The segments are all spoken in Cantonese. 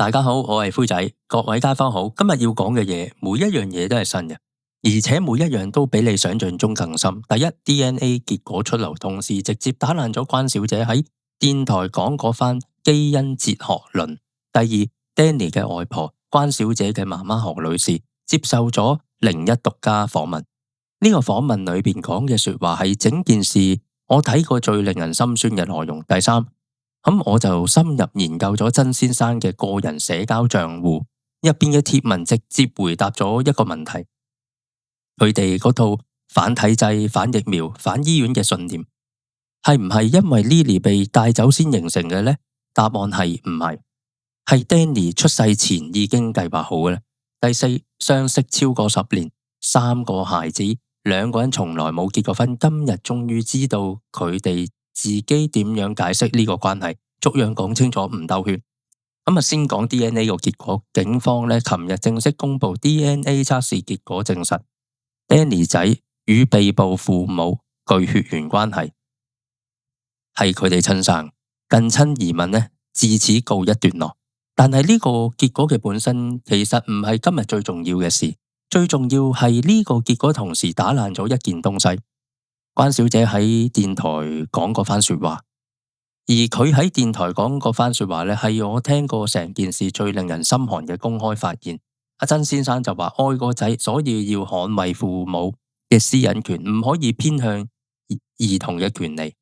大家好，我係灰仔，各位街坊好。今日要講嘅嘢，每一樣嘢都係新嘅，而且每一樣都比你想象中更深。第一，DNA 結果出爐，同時直接打爛咗關小姐喺電台講嗰番基因哲學論。第二，Danny 嘅外婆關小姐嘅媽媽何女士接受咗01獨家訪問。呢個訪問裏邊講嘅說話係整件事我睇過最令人心酸嘅內容。第三，咁我就深入研究咗曾先生嘅個人社交賬戶入邊嘅貼文，直接回答咗一個問題：佢哋嗰套反體制、反疫苗、反醫院嘅信念，係唔係因為 Lily 被帶走先形成嘅呢？答案係唔係，係 Danny 出世前已經計劃好嘅。第四，相識超過10年，3個孩子，2個人從來冇結過婚，今日終於知道佢哋自己點樣解釋呢個關係，逐樣講清楚，唔兜圈。先講 DNA 個結果，警方琴日正式公布 DNA 測試結果，證實 Danny 仔與被捕父母具血緣關係，係佢哋親生。近親疑問自此告一段落。但係呢個結果嘅本身其實唔係今日最重要嘅事，最重要係呢個結果同時打爛咗一件東西。關小姐喺電台講過番說話，而佢喺電台講嗰番說話係我聽過成件事最令人心寒嘅公開發言。阿曾先生就話愛個仔，所以要捍衛父母嘅私隱權，唔可以偏向兒童嘅權利。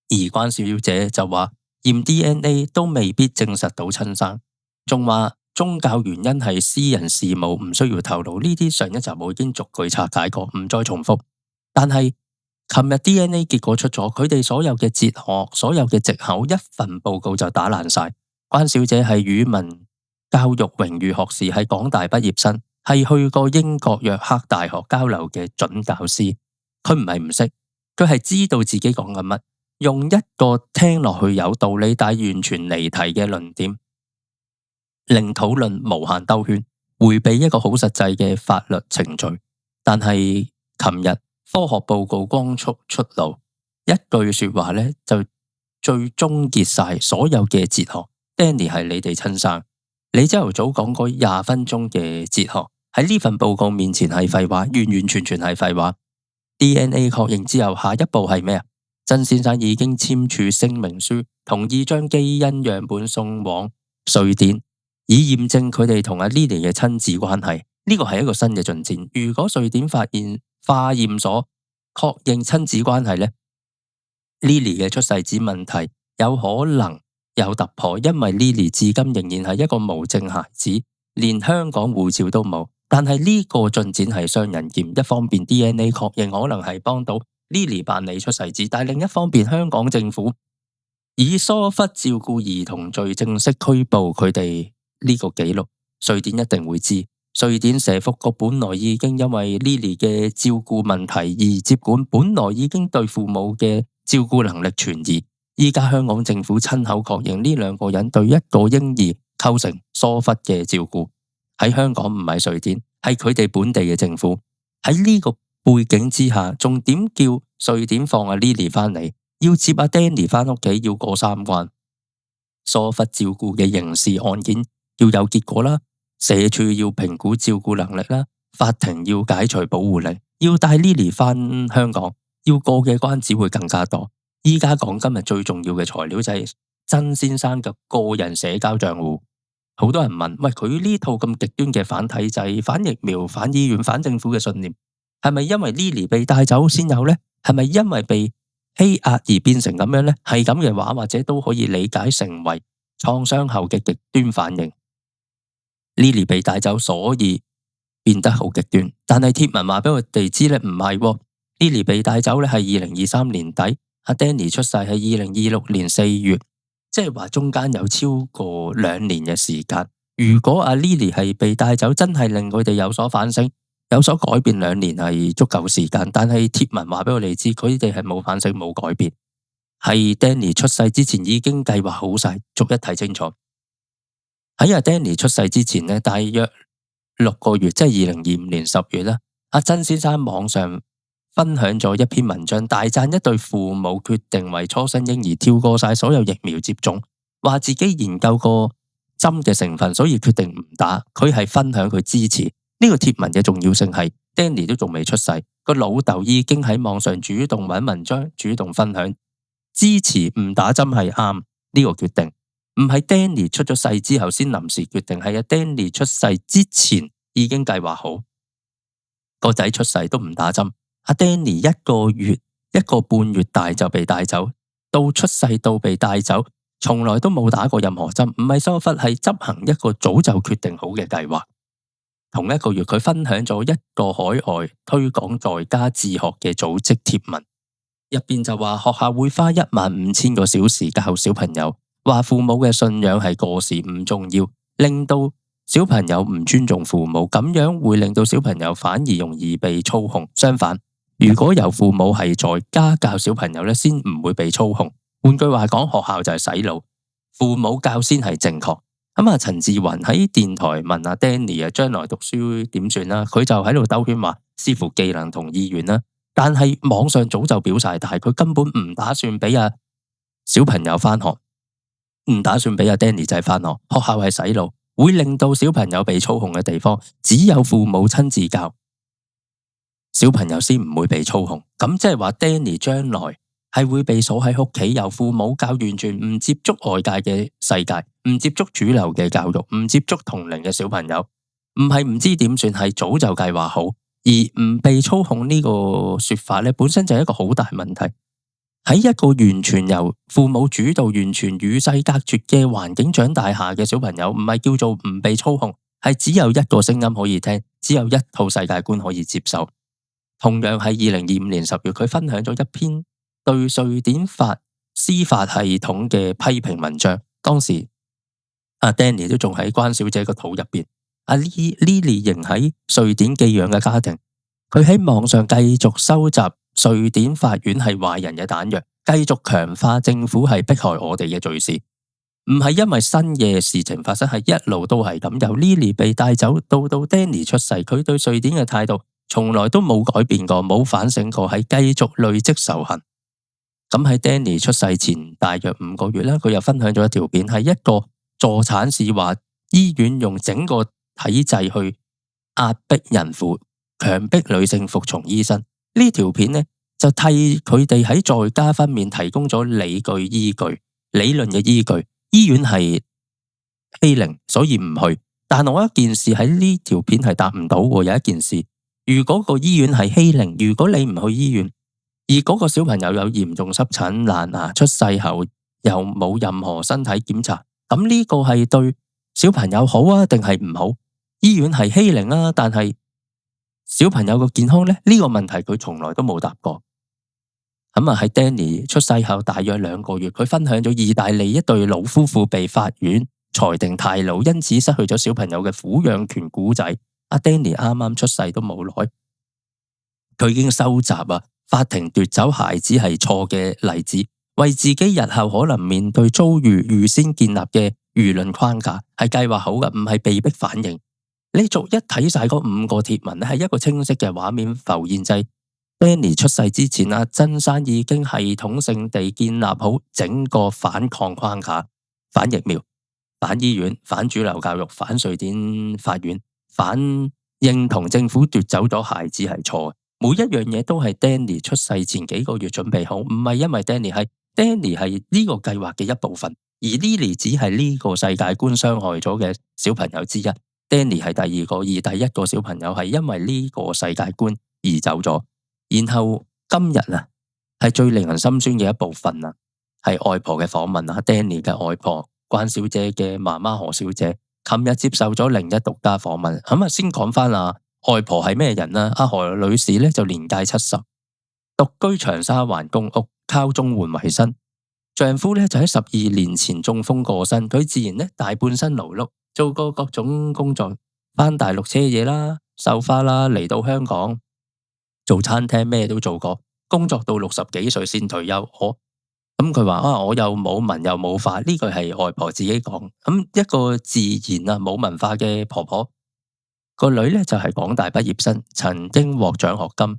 而關小姐就話驗 DNA 都未必證實到親生，仲話宗教原因係私人事務，唔需要透露。呢啲上一集我已經逐句拆解過，唔再重複。但係琴日 DNA 結果出咗，佢哋所有嘅哲學、所有嘅藉口，一份報告就打爛晒。關小姐係語文教育榮譽學士，係港大畢業生，係去過英國約克大學交流嘅準教師。佢唔係唔識，佢係知道自己講緊乜，用一個聽落去有道理但完全離題嘅論點，令討論無限兜圈，迴避一個好實際嘅法律程序。但係琴日科學報告光速出爐，一句說話就最終結晒所有嘅哲學。Danny 係你哋親生，你朝頭早講嗰20分鐘嘅哲學喺呢份報告面前係廢話，完完全全係廢話。DNA 確認之後，下一步係咩啊？曾先生已經簽署聲明書，同意將基因樣本送往瑞典，以驗證佢哋同阿 Lily 嘅親子關係。呢個係一個新嘅進展。如果瑞典發現化驗所確認親子關係，Lily 嘅出世紙問題有可能有突破，因為 Lily 至今仍然係一個無證孩子，連香港護照都冇。但係呢個進展係雙刃劍，一方面 DNA 確認可能係幫到 Lily 辦理出世紙，但另一方面香港政府以疏忽照顧兒童罪正式拘捕佢哋呢個記錄，瑞典一定會知。瑞典社福局本來已經因為 Lily 嘅照顧問題而接管，本來已經對父母嘅照顧能力存疑，依家香港政府親口確認呢2個人對一個嬰兒構成疏忽嘅照顧。喺香港唔係瑞典，係佢哋本地嘅政府。喺呢個背景之下，仲點叫瑞典放阿 Lily 翻嚟，要接阿 Danny 翻屋企，要過3關。疏忽照顧嘅刑事案件要有結果啦，社署要評估照顧能力啦，法庭要解除保護令，要帶 Lily 翻香港，要過嘅關只會更加多。依家講今日最重要嘅材料就係曾先生嘅個人社交賬戶。好多人問，喂，佢呢套咁極端嘅反體制、反疫苗、反醫院、反政府嘅信念，係咪因為 Lily 被帶走先有呢？係咪因為被欺壓而變成咁樣呢？係咁嘅話，或者都可以理解成為創傷後嘅極端反應。Lily 被帶走，所以變得好極端。但係貼文話俾我哋知唔係。Lily 被帶走係2023年底，阿 Danny 出世係2026年4月。即係話中間有超過2年嘅時間。如果阿 Lily 係被帶走，真係令佢哋有所反省、有所改變，2年係足夠時間。但係貼文話俾我哋知，佢哋係冇反省、冇改變，係 Danny 出世之前已經計劃好晒，逐一睇清楚。喺阿 Danny 出世之前大約6個月，即係2025年10月啦。阿曾先生網上分享咗一篇文章，大讚一對父母決定為初生嬰兒跳過晒所有疫苗接種，話自己研究過針嘅成分，所以決定唔打。佢係分享佢支持呢個貼文嘅重要性係 Danny 都仲未出世，個老豆已經喺網上主動揾文章，主動分享支持唔打針係啱呢個決定，唔係 Danny 出咗世之後先臨時決定，係Danny 出世之前已經計劃好，個仔出世都唔打針。Danny 一個半月大就被帶走，到出世到被帶走，從來都冇打過任何針，唔係疏忽，係執行一個早就決定好嘅計劃。同一個月，佢分享咗一個海外推廣在家自學嘅組織貼文，入邊就話學校會花15000個小時教小朋友，話父母嘅信仰係過時唔重要，令到小朋友唔尊重父母，咁樣會令到小朋友反而容易被操控。相反，如果由父母係在家教小朋友咧，先唔會被操控。換句話講，學校就係洗腦，父母教先係正確。陳志雲喺電台問阿 Danny 將來讀書點算啦？佢就喺度兜圈話視乎技能同意願啦。但係網上早就表晒態，佢根本唔打算俾阿小朋友翻學，唔打算俾阿 Danny 仔翻學。學校係洗腦，會令到小朋友被操控嘅地方，只有父母親自教，小朋友先唔會被操控。咁即係話 Danny 將來係會被鎖喺屋企，由父母教，完全唔接觸外界嘅世界，唔接觸主流嘅教育，唔接觸同齡嘅小朋友，唔係唔知點算，係早就計劃好，而唔被操控呢個說法咧，本身就係一個好大問題。喺一個完全由父母主導、完全與世隔絕嘅環境長大下嘅小朋友，唔係叫做唔被操控，係只有一個聲音可以聽，只有一套世界觀可以接受。同樣係2025年10月，佢分享咗一篇對瑞典司法系統嘅批評文章，當時阿 Danny 都仲喺關小姐個肚入邊，阿 Lily 仍喺瑞典寄養嘅家庭，佢喺網上繼續收集瑞典法院係壞人嘅彈藥，繼續強化政府係迫害我哋嘅敘事，唔係因為新嘅事情發生，係一路都係咁。由 Lily 被帶走到 Danny 出世，佢對瑞典嘅態度從來都冇改變過，冇反省過，係繼續累積仇恨。咁喺 Danny 出世前大約5個月啦，佢又分享咗一條片，係一個助產士話醫院用整個體制去壓迫孕婦，強迫女性服從醫生。呢條片呢，就替佢哋喺在家方面提供咗理論嘅依據。醫院係欺凌，所以唔去。但我一件事喺呢條片係答唔到喎。有一件事，如果個醫院係欺凌，如果你唔去醫院，而嗰個小朋友有嚴重濕疹爛牙，出世後又冇任何身體檢查，咁呢個係對小朋友好啊，定係唔好？醫院係欺凌啊，但係小朋友個健康呢？呢個問題佢從來都冇答過。喺 Danny 出世後大約2個月，佢分享咗意大利一對老夫婦被法院裁定太老，因此失去咗小朋友嘅撫養權故仔。阿 Danny 啱啱出世都冇耐，佢已經收集法庭奪走孩子係錯嘅例子，為自己日後可能面對遭遇預先建立嘅輿論框架，係計劃好嘅，唔係被迫反應。你逐一睇晒嗰5個貼文咧，係一個清晰嘅畫面浮現。就係 Danny 出世之前，真山已經系統性地建立好整個反抗框架，反疫苗、反醫院、反主流教育、反瑞典法院、反認同政府奪走咗孩子係錯嘅。每一樣嘢都係 Danny 出世前幾個月準備好，唔係因為 Danny 係呢個計劃嘅一部分，而 Lily 只係呢個世界觀傷害咗嘅小朋友之一。Danny 係第2個，而第1個小朋友係因為呢個世界觀而走咗。然後今日係最令人心酸嘅一部分係外婆嘅訪問。Danny 嘅外婆關小姐嘅媽媽何小姐，琴日接受咗另一獨家訪問。先講翻外婆係咩人啦？阿何女士咧就年屆70，獨居長沙灣公屋，靠綜援為生。丈夫咧就喺12年前中風過身，佢自然咧大半身勞碌，做過各種工作，翻大陸車嘢啦、繡花啦，嚟到香港做餐廳，咩都做過，工作到60幾歲先退休。咁佢話我又冇文又冇化，呢句係外婆自己講。一個自然冇文化嘅婆婆。個女咧就係港大畢業生，曾經獲獎學金，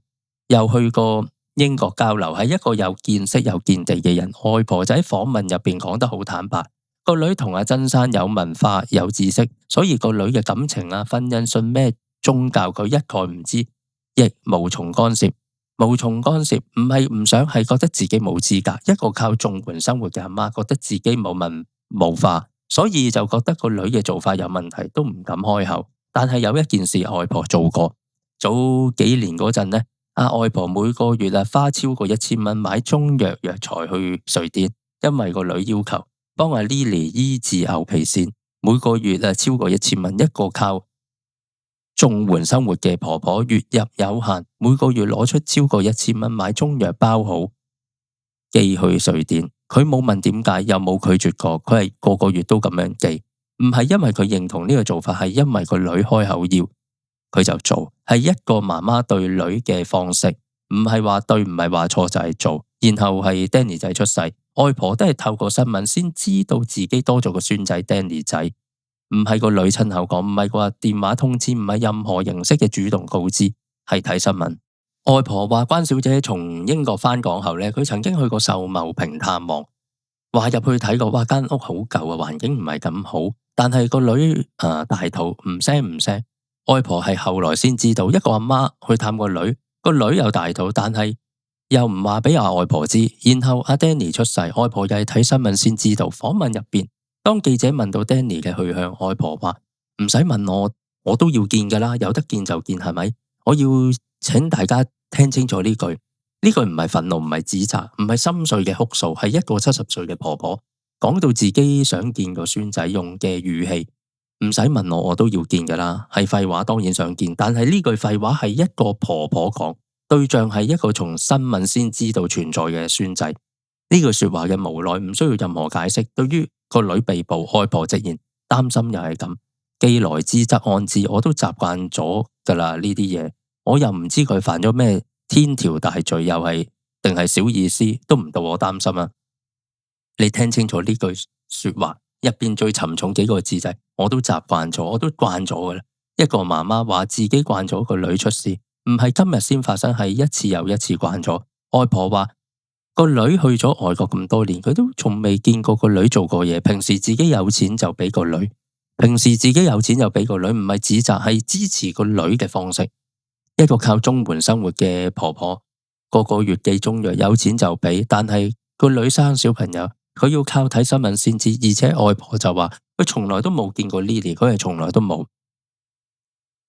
又去過英國交流，係一個有見識有見地嘅人。外婆就喺訪問入邊講得好坦白，個女同阿曾生有文化有知識，所以個女嘅感情啊、婚姻、信咩宗教，佢一概唔知，亦無從干涉。無從干涉，唔係唔想，係覺得自己冇資格。一個靠綜援生活嘅阿媽，覺得自己冇文冇化，所以就覺得個女嘅做法有問題，都唔敢開口。但係有一件事，外婆做過。早幾年嗰陣呢，阿外婆每個月花超過1000蚊買中藥藥材去瑞典，因為個女要求幫阿 Lily 醫治牛皮癬，每個月超過1000蚊。一個靠綜援生活嘅婆婆，月入有限，每個月攞出超過1000蚊買中藥包好寄去瑞典。佢冇問點解，又冇拒絕過，佢係個個月都咁樣寄，唔係因為佢認同呢個做法，係因為個女開口要，佢就做，係一個媽媽對女嘅方式，唔係話對，唔係話錯，就係做。然後係 Danny 仔出世，外婆都係透過新聞先知道自己多咗個孫仔 Danny 仔。唔係個女親口講，唔係話電話通知，唔係任何形式嘅主動告知，係睇新聞。外婆話關小姐從英國返港後呢，佢曾經去過秀茂坪探望，話入去睇過，哇，間屋好舊啊，環境唔係咁好。但係個女大肚唔聲唔聲，外婆係後來先知道，一個阿媽去探個女，個女又大肚，但係又唔話俾阿外婆知。然後阿 Danny 出世，外婆又係睇新聞先知道。訪問入邊，當記者問到 Danny 嘅去向，外婆話唔使問我，我都要見噶啦，有得見就見，係咪？我要請大家聽清楚呢句，呢句唔係憤怒，唔係指責，唔係心碎嘅哭訴，係一個70歲嘅婆婆講到自己想見個孫仔用嘅語氣，唔使問我，我都要見噶啦，係廢話，當然想見。但係呢句廢話係一個婆婆講，對象係一個從新聞先知道存在嘅孫仔。呢句說話嘅無奈唔需要任何解釋。對於個女被捕，外婆直言擔心又係咁，既來之則安之，我都習慣咗噶啦呢啲嘢，我又唔知佢犯咗咩天條大罪，又係定係小意思，都唔到我擔心啊。你聽清楚呢句說話入邊最沉重幾個字就係，我都習慣咗，我都慣咗噶啦。一個媽媽話自己慣咗個女出事，唔係今日先發生，係一次又一次慣咗。外婆話個女去咗外國咁多年，佢都從未見過個女做過嘢。平時自己有錢就俾個女，平時自己有錢就俾個女，唔係指責，係支持個女嘅方式。一個靠綜援生活嘅婆婆，個個月寄中藥，有錢就俾，但係個女生小朋友，佢要靠睇新聞先知。而且外婆就話佢從來都冇見過 Lily，佢係從來都冇。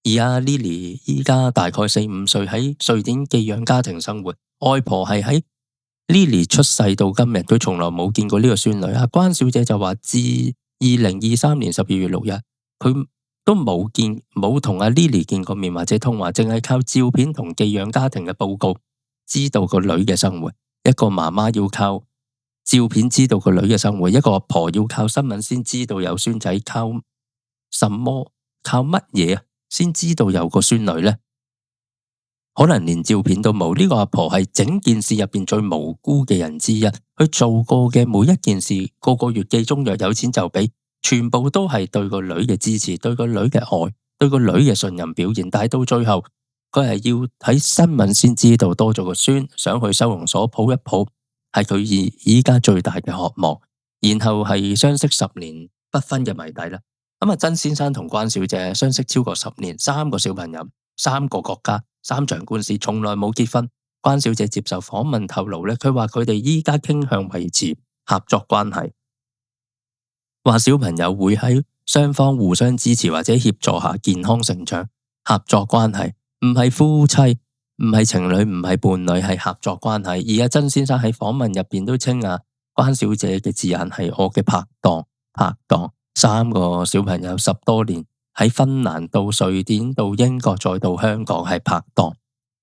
而阿 Lily 依家大概4、5歲，喺瑞典寄養家庭生活。外婆係喺Lily 出世到今日，佢從來冇見過呢個孫女。阿關小姐就話，自2023年12月6日，佢都冇同阿 Lily 見過面或者通話，淨係靠照片同寄養家庭嘅報告知道個女嘅生活。一個媽媽要靠照片知道個女嘅生活，一個阿婆要靠新聞先知道有孫仔，靠乜嘢先知道有個孫女呢？可能連照片都冇。呢個阿婆係整件事入邊最無辜嘅人之一，佢做過嘅每一件事，個個月寄中藥，有錢就俾，全部都係對個女嘅支持，對個女嘅愛，對個女嘅信任表現。但係到最後，佢係要睇新聞先知道多咗個孫，想去收容所抱一抱，係佢依家最大嘅渴望。然後係相識10年不婚嘅謎底啦。曾先生同關小姐相識超過10年，3個小朋友，3個國家，3場官司，從來冇結婚。關小姐接受訪問透露咧，佢話佢哋依家傾向維持合作關係，話小朋友會喺雙方互相支持或者協助下健康成長。合作關係唔係夫妻，唔係情侶，唔係伴侶，係合作關係。而阿曾先生喺訪問入邊都稱關小姐嘅字眼係我嘅拍檔。3個小朋友10多年，喺芬蘭到瑞典到英國再到香港，係拍檔。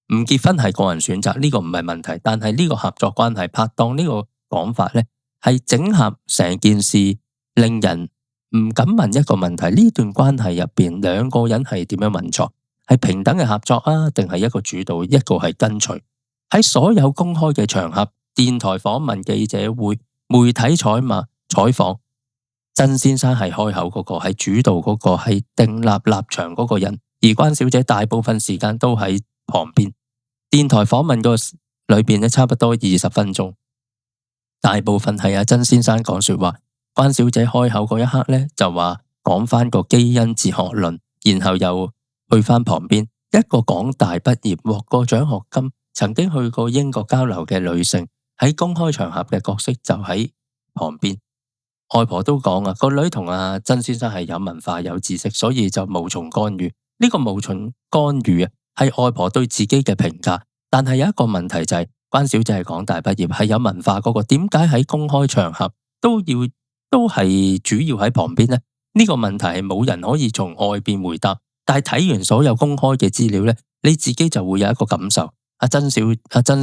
唔結婚係個人選擇，呢個唔係問題。但係呢個合作關係拍檔呢個講法呢，係整合成件事，令人唔敢問一個問題：呢段關係入邊兩個人係點樣運作？係平等嘅合作啊，定係一個主導，一個係跟隨？喺所有公開嘅場合，電台訪問、記者會、媒體採訪，曾先生係開口嗰個，係主導嗰個，係訂立立場嗰個人，而關小姐大部分時間都喺旁邊。電台訪問個裏邊差不多20分鐘，大部分係阿曾先生講說話，關小姐開口嗰一刻咧，就話講翻個基因哲學論，然後又去翻旁邊一個港大畢業獲過獎學金，曾經去過英國交流嘅女性，喺公開場合嘅角色就喺旁邊。外婆都講啊，個女同阿曾先生係有文化有知識，所以就無從干預。呢個無從干預啊，係外婆對自己嘅評價。但係有一個問題就係，關小姐係港大畢業，係有文化嗰個，點解喺公開場合都係主要喺旁邊呢？呢個問題係冇人可以從外邊回答。但係睇完所有公開嘅資料呢，你自己就會有一個感受。阿曾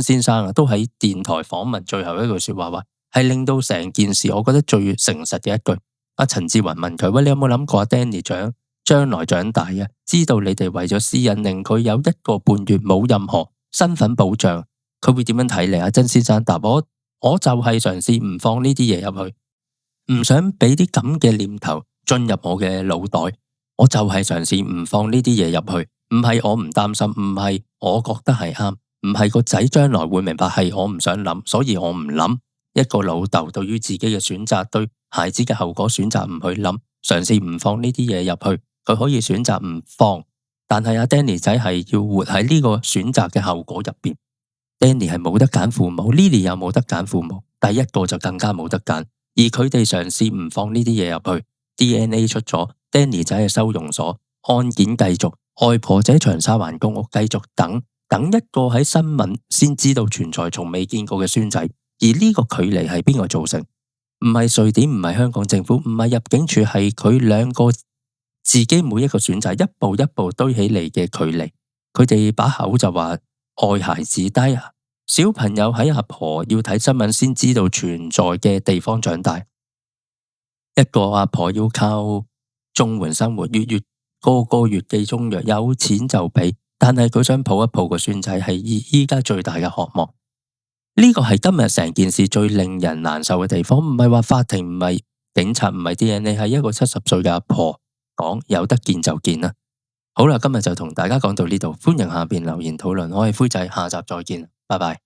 先生啊，都喺電台訪問最後一句說話話，係令到成件事我覺得最誠實嘅一句。阿陳志雲問佢：喂，你有冇諗過阿 Danny 將來長大啊？知道你哋為咗私隱令佢有1個半月冇任何身份保障，佢會點樣睇你？阿曾先生答我就係嘗試唔放呢啲嘢入去，唔想俾啲咁嘅念頭進入我嘅腦袋。我就係嘗試唔放呢啲嘢入去，唔係我唔擔心，唔係我覺得係啱，唔係個仔將來會明白，係我唔想諗，所以我唔諗。一個老豆對於自己嘅選擇，對孩子嘅後果選擇唔去諗，嘗試唔放呢啲嘢入去，佢可以選擇唔放。但係阿 Danny 仔係要活喺呢個選擇嘅後果入邊。Danny 係冇得揀父母，Lily 又冇得揀父母，第一個就更加冇得揀。而佢哋嘗試唔放呢啲嘢入去 ，DNA 出咗。Danny 仔嘅收容所，案件繼續，外婆仔長沙灣公屋繼續等一個喺新聞先知道存在，從未見過嘅孫仔。而呢個距離係邊個造成？唔係瑞典，唔係香港政府，唔係入境處，係佢兩個自己每一個選擇，一步一步堆起嚟嘅距離。佢哋把口就話愛孩子，但係小朋友喺阿婆要睇新聞先知道存在嘅地方長大，一個阿婆要靠綜援生活，月個月寄中藥，有錢就俾，但係佢想抱一抱個孫仔，係依家最大嘅渴望。呢個係今日成件事最令人難受嘅地方，唔係話法庭，唔係警察，唔係 DNA，係一個70歲嘅阿婆講有得見就見啦。好啦，今日就同大家講到呢度，歡迎下邊留言討論，我係灰仔，下集再見，拜拜。